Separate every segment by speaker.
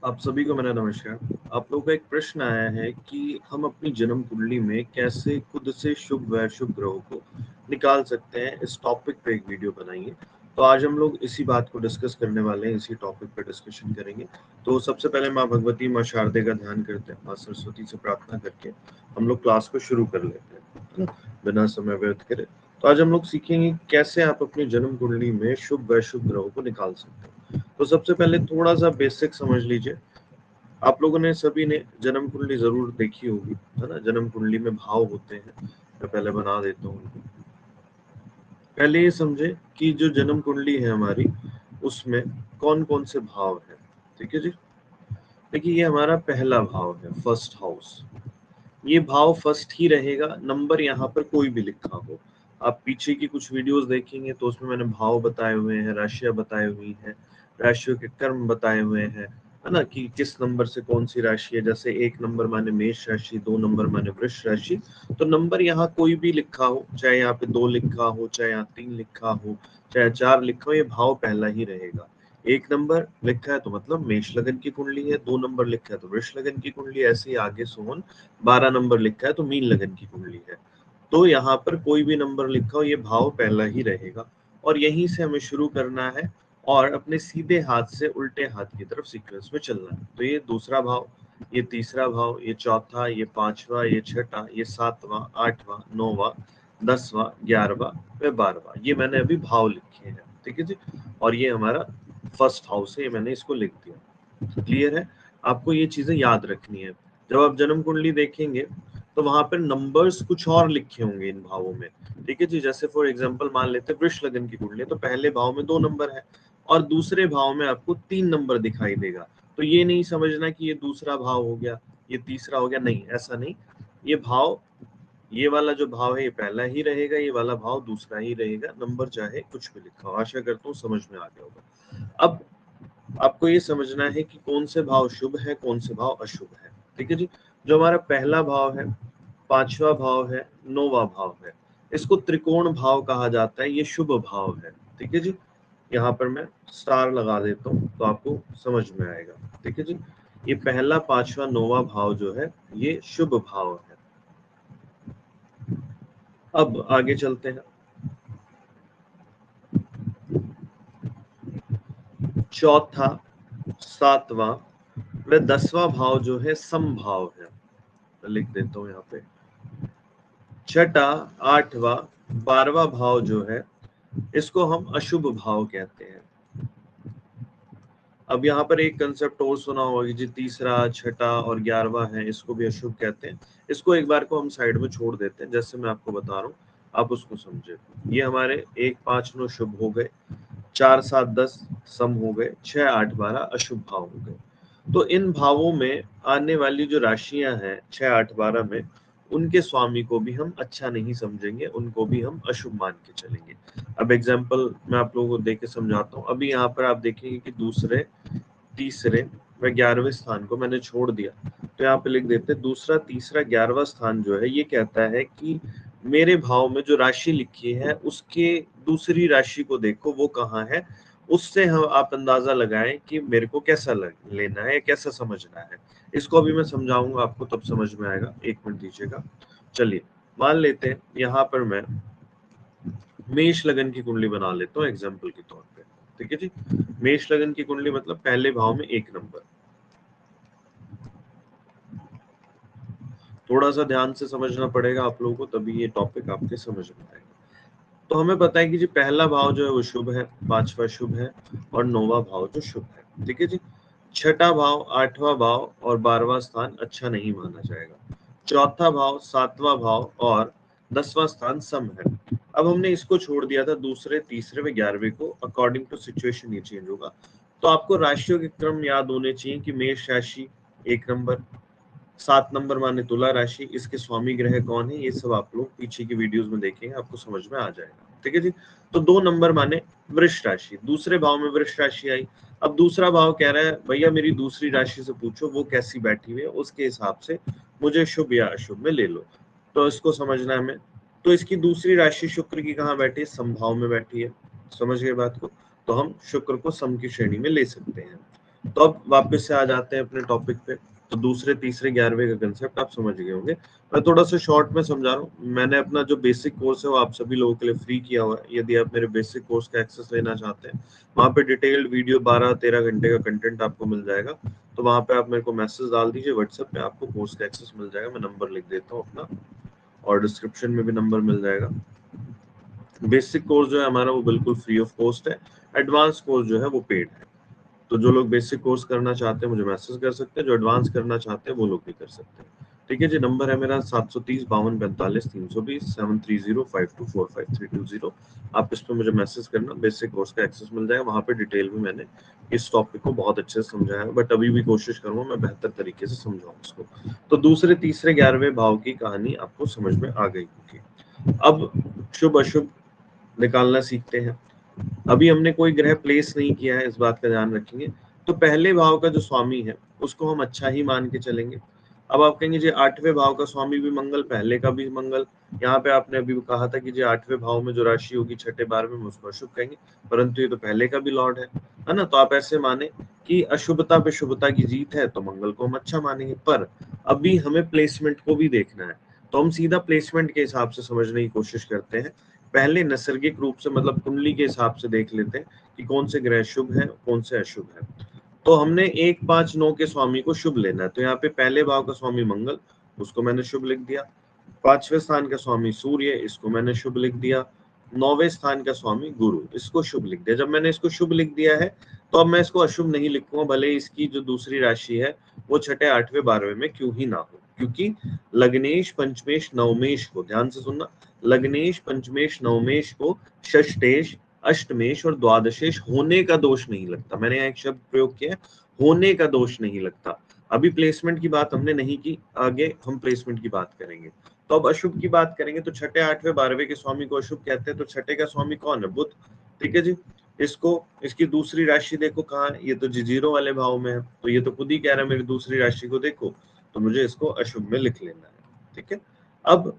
Speaker 1: आप सभी को मेरा नमस्कार। आप लोगों का एक प्रश्न आया है कि हम अपनी जन्म कुंडली में कैसे खुद से शुभ व अशुभ ग्रहों को निकाल सकते हैं। इस टॉपिक पे एक वीडियो बनाइए। तो आज हम लोग इसी बात को डिस्कस करने वाले हैं, इसी टॉपिक पे डिस्कशन करेंगे। तो सबसे पहले माँ भगवती, माँ शारदे का ध्यान करते हैं, माँ सरस्वती से प्रार्थना करके हम लोग क्लास को शुरू कर लेते हैं, है ना, बिना समय व्यर्थ करे। तो आज हम लोग सीखेंगे कैसे आप अपनी जन्म कुंडली में शुभ व अशुभ ग्रहों को निकाल सकते हैं। तो सबसे पहले थोड़ा सा बेसिक समझ लीजिए। आप लोगों ने सभी ने जन्म कुंडली जरूर देखी होगी, है ना। जन्म कुंडली में भाव होते हैं। मैं पहले बना देता हूँ उनको। पहले ये समझे कि जो जन्म कुंडली है हमारी, उसमें कौन कौन से भाव है। ठीक है जी। देखिए, ये हमारा पहला भाव है, फर्स्ट हाउस। ये भाव फर्स्ट ही रहेगा, नंबर यहाँ पर कोई भी लिखा हो। आप पीछे की कुछ वीडियोस देखेंगे तो उसमें मैंने भाव बताए हुए हैं, राशियां बताई हुई हैं, राशियों के कर्म बताए हुए हैं, है ना, कि किस नंबर से कौन सी राशि है। जैसे 1 नंबर माने मेष राशि, 2 नंबर माने वृष राशि। तो नंबर यहाँ कोई भी लिखा हो, चाहे यहाँ पे 2 लिखा हो, चाहे यहाँ 3 लिखा हो, चाहे 4 लिखा हो, ये भाव पहला ही रहेगा। 1 नंबर लिखा है तो मतलब मेष लगन की कुंडली है, 2 नंबर लिखा है तो वृष लगन की कुंडली है, ऐसे ही आगे सोहन। 12 नंबर लिखा है तो मीन लगन की कुंडली है। तो यहाँ पर कोई भी नंबर लिखा हो, ये भाव पहला ही रहेगा और यहीं से हमें शुरू करना है और अपने सीधे हाथ से उल्टे हाथ की तरफ सीक्वेंस में चलना है। तो ये दूसरा भाव, ये तीसरा भाव, ये चौथा, ये पांचवा, ये छठा, ये सातवां, आठवां, नौवां, 10वां, 11वां व 12वां। ये मैंने अभी भाव लिखे हैं। ठीक है जी। और ये हमारा फर्स्ट हाउस है, ये मैंने इसको लिख दिया। क्लियर है। आपको ये चीजें याद रखनी है। जब आप जन्म कुंडली देखेंगे तो वहां पर नंबर्स कुछ और लिखे होंगे इन भावों में। ठीक है जी। जैसे फॉर एग्जांपल मान लेते हैं वृष लगन की कुंडली, तो पहले भाव में 2 नंबर है और दूसरे भाव में आपको 3 नंबर दिखाई देगा। तो ये नहीं समझना कि ये दूसरा भाव हो गया, ये तीसरा हो गया, नहीं, ऐसा नहीं। ये भाव, ये वाला जो भाव है ये पहला ही रहेगा, ये वाला भाव दूसरा ही रहेगा, नंबर चाहे कुछ भी लिखा हो। आशा करता हूँ समझ में आ गया होगा। अब आपको ये समझना है कि कौन से भाव शुभ है, कौन से भाव अशुभ है। ठीक है जी। जो हमारा पहला भाव है, 5वां भाव है, 9वां भाव है, इसको त्रिकोण भाव कहा जाता है। ये शुभ भाव है। ठीक है जी। यहाँ पर मैं स्टार लगा देता हूँ तो आपको समझ में आएगा। ठीक है जी। ये पहला, 5वां, 9वां भाव जो है ये शुभ भाव है। अब आगे चलते हैं। चौथा, 7वां व 10वां भाव जो है समभाव है। लिख देता हूँ यहाँ पे। छठा, 8वां, 12वां भाव जो है इसको हम अशुभ भाव कहते हैं। अब यहाँ पर एक कंसेप्ट और सुना होगा जी, तीसरा, छठा और 11वां है, इसको भी अशुभ कहते हैं। इसको एक बार को हम साइड में छोड़ देते हैं, जैसे मैं आपको बता रहा हूँ आप उसको समझे। ये हमारे 1, 5, 9 शुभ हो गए, 4, 7, 10 सम हो गए, 6, 8, 12 अशुभ भाव हो गए। तो इन भावों में आने वाली जो राशियां हैं 6, 8, 12 में, उनके स्वामी को भी हम अच्छा नहीं समझेंगे, उनको भी हम अशुभ मान के चलेंगे। अब एग्जाम्पल मैं आप लोगों को देख के समझाता हूँ। अभी यहाँ पर आप देखेंगे कि दूसरे, तीसरे व 11वें स्थान को मैंने छोड़ दिया, तो यहाँ पे लिख देते हैं दूसरा, तीसरा, 11वां स्थान जो है ये कहता है कि मेरे भाव में जो राशि लिखी है उसके दूसरी राशि को देखो वो कहाँ है, उससे हम आप अंदाजा लगाएं कि मेरे को कैसा लेना है, कैसा समझना है। इसको अभी मैं समझाऊंगा आपको, तब समझ में आएगा। 1 मिनट दीजिएगा। चलिए, मान लेते हैं यहाँ पर मैं मेष लगन की कुंडली बना लेता हूँ एग्जाम्पल के तौर पे। ठीक है जी। मेष लगन की कुंडली मतलब पहले भाव में 1 नंबर। थोड़ा सा ध्यान से समझना पड़ेगा आप लोगों को, तभी ये टॉपिक आपके समझ में आएगा। तो हमें पता है कि जी पहला भाव जो है वो शुभ है, 5वां शुभ है और 9वां भाव जो शुभ है। ठीक है जी। छठा भाव, 8वां भाव और 12वां स्थान अच्छा नहीं माना जाएगा। चौथा भाव, 7वां भाव और 10वां स्थान सम है। अब हमने इसको छोड़ दिया था, दूसरे, तीसरे में 11वें को, अकॉर्डिंग टू सिचुएशन ये चेंज होगा। तो आपको राशियों के क्रम याद होने चाहिए कि मेष राशि 1 नंबर, 7 नंबर माने तुला राशि, इसके स्वामी ग्रह कौन है, ये सब आप लोग पीछे की वीडियोस में देखेंगे, आपको समझ में आ जाएगा। ठीक है जी। तो 2 नंबर माने वृष राशि, दूसरे भाव में वृष राशि आई। अब दूसरा भाव कह रहा है भैया मेरी दूसरी राशि से पूछो वो कैसी बैठी हुई है, उसके हिसाब से मुझे शुभ या अशुभ में ले लो। तो इसको समझना है हमें। तो इसकी दूसरी राशि शुक्र की कहाँ बैठी है, समभाव में बैठी है। समझ गए बात को। तो हम शुक्र को सम की श्रेणी में ले सकते हैं। तो अब वापस से आ जाते हैं अपने टॉपिक पे। तो दूसरे तीसरे 11वें का कंसेप्ट आप समझ गए होंगे। मैं थोड़ा सा शॉर्ट में समझा रहा हूँ। मैंने अपना जो बेसिक कोर्स है वो आप सभी लोगों के लिए फ्री किया हुआ है। यदि आप मेरे बेसिक कोर्स का एक्सेस लेना चाहते हैं, वहाँ पे डिटेल्ड वीडियो 12-13 घंटे का कंटेंट आपको मिल जाएगा। तो वहाँ पे आप मेरे को मैसेज डाल दीजिए व्हाट्सएप पे, आपको कोर्स का एक्सेस मिल जाएगा। मैं नंबर लिख देता हूँ अपना, और डिस्क्रिप्शन में भी नंबर मिल जाएगा। बेसिक कोर्स जो है हमारा वो बिल्कुल फ्री ऑफ कॉस्ट है। एडवांस कोर्स जो है वो पेड है। तो जो लोग बेसिक कोर्स करना चाहते हैं मुझे मैसेज कर सकते हैं, जो एडवांस करना चाहते हैं वो लोग भी कर सकते हैं। ठीक है जी, नंबर है मेरा 730 52 45 320 7305245320। आप इस पर मुझे मैसेज करना, बेसिक कोर्स का एक्सेस मिल जाएगा। वहाँ पे डिटेल में मैंने इस टॉपिक को बहुत अच्छे से समझाया है, बट अभी भी कोशिश करूंगा मैं बेहतर तरीके से समझाऊं इसको। तो दूसरे तीसरे 11वें भाव की कहानी आपको समझ में आ गई होगी। अब शुभ अशुभ निकालना सीखते हैं। अभी हमने कोई ग्रह प्लेस नहीं किया है, इस बात का ध्यान रखेंगे। तो पहले भाव का जो स्वामी है उसको हम अच्छा ही मान के चलेंगे। अब आप कहेंगे जी 8वें भाव का स्वामी भी मंगल, पहले का भी मंगल। यहाँ पे आपने अभी कहा था कि जी 8वें भाव में जो राशि होगी 6ठे 12वें में, उसको अशुभ कहेंगे, परंतु ये तो पहले का भी लॉर्ड है ना। तो आप ऐसे माने कि अशुभता पे शुभता की जीत है, तो मंगल को हम अच्छा मानेंगे। पर अभी हमें प्लेसमेंट को भी देखना है, तो हम सीधा प्लेसमेंट के हिसाब से समझने की कोशिश करते हैं। पहले नैसर्गिक रूप से मतलब कुंडली के हिसाब से देख लेते हैं कि कौन से ग्रह शुभ है कौन से अशुभ है। तो हमने 1 5 9 के स्वामी को शुभ लेना है। तो यहाँ पे पहले भाव का स्वामी मंगल, उसको मैंने शुभ लिख दिया। 5वें स्थान का स्वामी सूर्य, इसको मैंने शुभ लिख दिया। 9वें स्थान का स्वामी गुरु, इसको शुभ लिख दिया। जब मैंने इसको शुभ लिख दिया है तो अब मैं इसको अशुभ नहीं लिखूंगा, भले इसकी जो दूसरी राशि है वो 6ठे 8वें 12वें में क्यों ही ना हो। क्योंकि लग्नेश पंचमेश नवमेश को, ध्यान से सुनना, लग्नेश पंचमेश नवमेश को षष्टेश अष्टमेश और द्वादशेश होने का दोष नहीं लगता। मैंने यहाँ एक शब्द प्रयोग किया है, होने का दोष नहीं लगता। अभी प्लेसमेंट की बात हमने नहीं की, आगे हम प्लेसमेंट की बात करेंगे। तो अब अशुभ की बात करेंगे तो 6ठे 8वें 12वें के स्वामी को अशुभ कहते हैं। तो 6ठे का स्वामी कौन है? बुध। ठीक है जी। इसको, इसकी दूसरी राशि देखो कहाँ है, ये तो जीरो वाले भाव में है। तो ये तो खुद ही कह रहा है मेरी दूसरी राशि को देखो, तो मुझे इसको अशुभ में लिख लेना है। ठीक है। अब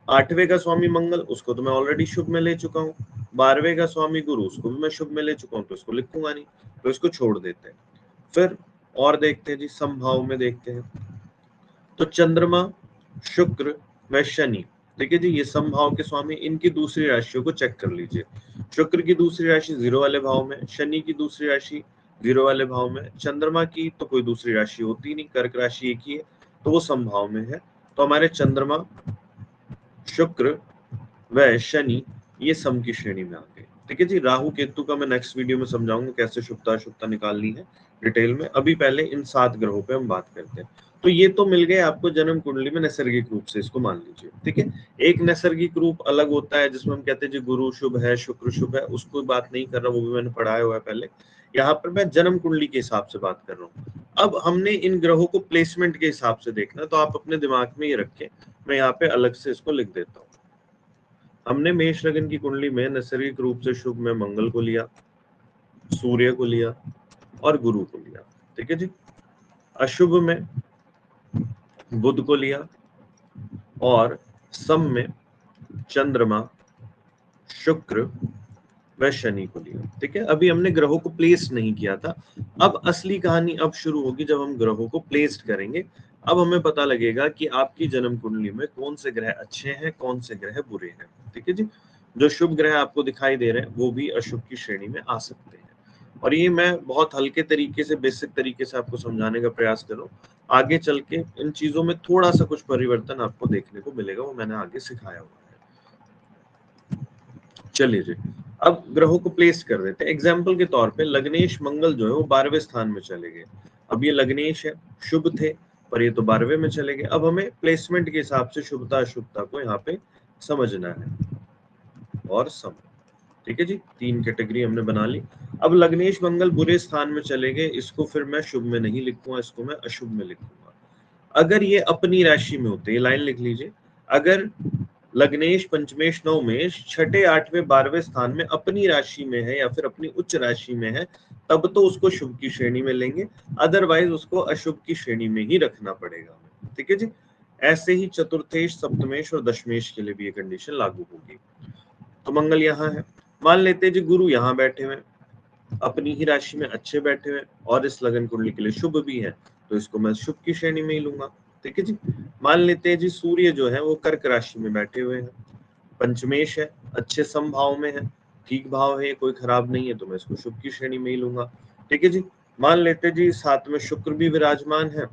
Speaker 1: 8वें का स्वामी मंगल, उसको तो मैं ऑलरेडी शुभ में ले चुका हूँ। 12वें का स्वामी गुरु, उसको भी मैं शुभ में ले चुका हूँ, तो इसको लिखूंगा नहीं, तो इसको छोड़ देते हैं। फिर और देखते हैं जी, समभाव में देखते हैं। तो चंद्रमा, शुक्र व शनि, ठीक है जी, ये समभाव के स्वामी, इनकी दूसरी राशियों को चेक कर लीजिए। शुक्र की दूसरी राशि 0 वाले भाव में, शनि की दूसरी राशि 0 वाले भाव में, चंद्रमा की तो कोई दूसरी राशि होती नहीं, कर्क राशि एक ही है, तो वो समभाव में है। तो हमारे चंद्रमा, शुक्र व शनि ये सम की श्रेणी में आ गए। ठीक है जी। राहु केतु का मैं नेक्स्ट वीडियो में समझाऊंगा कैसे शुभता अशुभता निकालनी है डिटेल में। अभी पहले इन 7 ग्रहों पे हम बात करते हैं। तो ये तो मिल गए आपको जन्म कुंडली में नैसर्गिक रूप से, इसको मान लीजिए। ठीक है। एक नैसर्गिक रूप अलग होता है जिसमें हम कहते हैं जी गुरु शुभ है, शुक्र शुभ है, उसको बात नहीं कर रहा, वो भी मैंने पढ़ाया हुआ है पहले। यहाँ पर मैं जन्म कुंडली के हिसाब से बात कर रहा हूँ। अब हमने इन ग्रहों को प्लेसमेंट के हिसाब से देखना, तो आप अपने दिमाग में ये रखें, मैं यहाँ पे अलग से इसको लिख देता हूँ। हमने मेष लग्न की कुंडली में नैसर्गिक रूप से शुभ में मंगल को लिया, सूर्य को लिया और गुरु को लिया। ठीक है जी। अशुभ में बुध को लिया और सम में चंद्रमा, शुक्र व शनि को लिया। ठीक है। अभी हमने ग्रहों को प्लेस नहीं किया था। अब असली कहानी अब शुरू होगी जब हम ग्रहों को प्लेस्ड करेंगे। अब हमें पता लगेगा कि आपकी जन्म कुंडली में कौन से ग्रह अच्छे हैं, कौन से ग्रह बुरे हैं। ठीक है जी। जो शुभ ग्रह आपको दिखाई दे रहे हैं वो भी अशुभ की श्रेणी में आ सकते हैं। और ये मैं बहुत हल्के तरीके से, बेसिक तरीके से आपको समझाने का प्रयास कर रहा हूँ। आगे चल के इन चीजों में थोड़ा सा कुछ परिवर्तन आपको देखने को मिलेगा, वो मैंने आगे सिखाया हुआ है। चलिए जी, अब ग्रहों को प्लेस कर देते हैं। एग्जाम्पल के तौर पे लग्नेश मंगल जो है वो 12वें स्थान में चले गए। अब ये लग्नेश है, शुभ थे, पर ये तो 12वें में चले गए। अब हमें प्लेसमेंट के हिसाब से शुभता अशुभता को यहाँ पे समझना है और सम। ठीक है जी। 3 कैटेगरी हमने बना ली। अब लग्नेश मंगल बुरे स्थान में चले गए, इसको फिर मैं शुभ में नहीं लिखूंगा, इसको मैं अशुभ में लिखूंगा। अगर ये अपनी राशि में होते, ये लाइन लिख लीजिए, अगर लग्नेश पंचमेश नवमेश 6ठे 8वें 12वें स्थान में अपनी राशि में है या फिर अपनी उच्च राशि में है, तब तो उसको शुभ की श्रेणी में लेंगे, अदरवाइज उसको अशुभ की श्रेणी में ही रखना पड़ेगा। ठीक है जी। ऐसे ही चतुर्थेश, सप्तमेश और दशमेश के लिए भी ये कंडीशन लागू होगी। तो मंगल यहाँ है, मान लेते हैं जी गुरु यहाँ बैठे हुए, अपनी ही राशि में अच्छे बैठे हुए और इस लगन कुंडली के लिए शुभ भी है, तो इसको मैं शुभ की श्रेणी में ही लूंगा। ठीक है जी। मान लेते हैं जी सूर्य जो है वो कर्क राशि में बैठे हुए हैं, पंचमेश है, अच्छे समभाव में है, ठीक भाव है, कोई खराब नहीं है, तो मैं इसको शुभ की श्रेणी में ही लूंगा। ठीक है जी। मान लेते जी साथ में शुक्र भी विराजमान है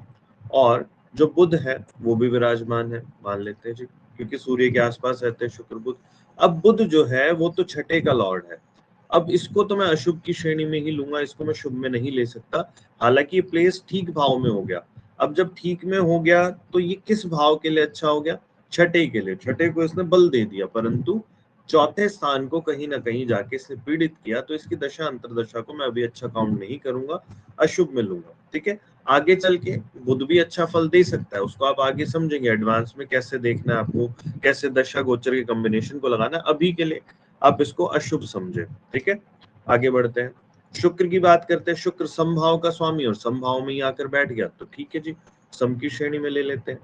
Speaker 1: और जो बुध है वो भी विराजमान है, मान लेते हैं जी, क्योंकि सूर्य के आसपास रहते हैं शुक्र बुध। अब बुध जो है वो तो छठे का लॉर्ड है, अब इसको तो मैं अशुभ की श्रेणी में ही लूंगा, इसको मैं शुभ में नहीं ले सकता। हालांकि ये प्लेस ठीक भाव में हो गया। अब जब ठीक में हो गया तो ये किस भाव के लिए अच्छा हो गया? छठे के लिए। छठे को इसने बल दे दिया, परंतु चौथे स्थान को कहीं ना कहीं जाके इसने पीड़ित किया, तो इसकी दशा अंतरदशा को मैं अभी अच्छा काउंट नहीं करूंगा, अशुभ में लूंगा। ठीक है। आगे चल के बुध भी अच्छा फल दे सकता है, उसको आप आगे समझेंगे एडवांस में कैसे देखना है आपको, कैसे दशा गोचर के कॉम्बिनेशन को लगाना है। अभी के लिए आप इसको अशुभ समझे। ठीक है। आगे बढ़ते हैं, शुक्र की बात करते हैं। शुक्र समभाव का स्वामी और समभाव में ही आकर बैठ गया, तो ठीक है जी, सम की श्रेणी में ले लेते हैं।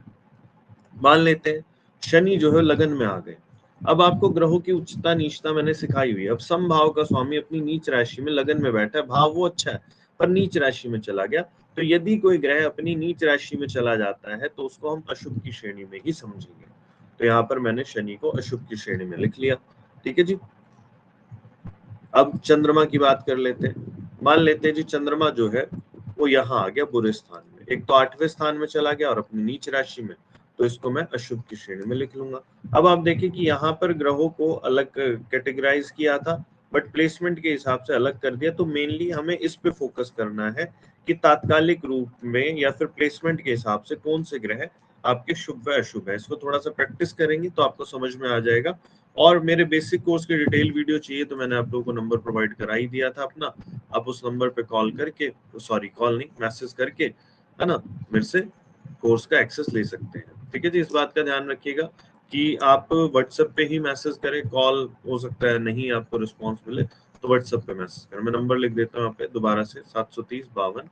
Speaker 1: मान लेते हैं शनि जो है लगन में आ गए। अब आपको ग्रहों की उच्चता नीचता मैंने सिखाई हुई है। अब समभाव का स्वामी अपनी नीच राशि में लगन में बैठा है, भाव वो अच्छा है पर नीच राशि में चला गया, तो यदि कोई ग्रह अपनी नीच राशि में चला जाता है तो उसको हम अशुभ की श्रेणी में ही समझेंगे। तो यहाँ पर मैंने शनि को अशुभ की श्रेणी में लिख लिया। ठीक है जी। अब चंद्रमा की बात कर लेते हैं। मान लेते हैं जी चंद्रमा जो है वो यहाँ आ गया बुरे स्थान में, एक तो 8वें स्थान में चला गया और अपनी नीच राशि में, तो इसको मैं अशुभ की श्रेणी में लिख लूंगा। अब आप देखिए कि यहाँ पर ग्रहों को अलग कैटेगराइज किया था, बट प्लेसमेंट के हिसाब से अलग कर दिया, तो मेनली हमें इस पे फोकस करना है कि तात्कालिक रूप में या फिर प्लेसमेंट के हिसाब से कौन से ग्रह आपके शुभ व अशुभ है। इसको थोड़ा सा प्रैक्टिस करेंगे तो आपको समझ में आ जाएगा। और मेरे बेसिक कोर्स के डिटेल वीडियो चाहिए तो मैंने आप लोगों को नंबर प्रोवाइड करा ही दिया था अपना, आप उस नंबर पे कॉल करके, सॉरी कॉल नहीं मैसेज करके, है ना, मेरे से कोर्स का एक्सेस ले सकते हैं। ठीक है जी। इस बात का ध्यान रखिएगा कि आप व्हाट्सएप पे ही मैसेज करें, कॉल हो सकता है नहीं आपको रिस्पॉन्स मिले, तो व्हाट्सएप पे मैसेज करें। मैं नंबर लिख देता हूँ यहाँ पे दोबारा से, 730 52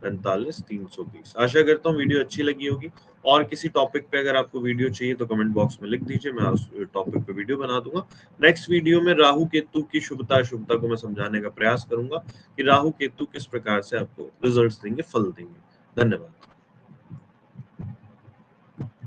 Speaker 1: 45 320। आशा करता हूँ वीडियो अच्छी लगी होगी। और किसी टॉपिक पे अगर आपको वीडियो चाहिए तो कमेंट बॉक्स में लिख दीजिए, मैं उस टॉपिक पे वीडियो बना दूंगा। नेक्स्ट वीडियो में राहु केतु की शुभता अशुभता को मैं समझाने का प्रयास करूंगा कि राहु केतु किस प्रकार से आपको रिजल्ट्स देंगे, फल देंगे। धन्यवाद।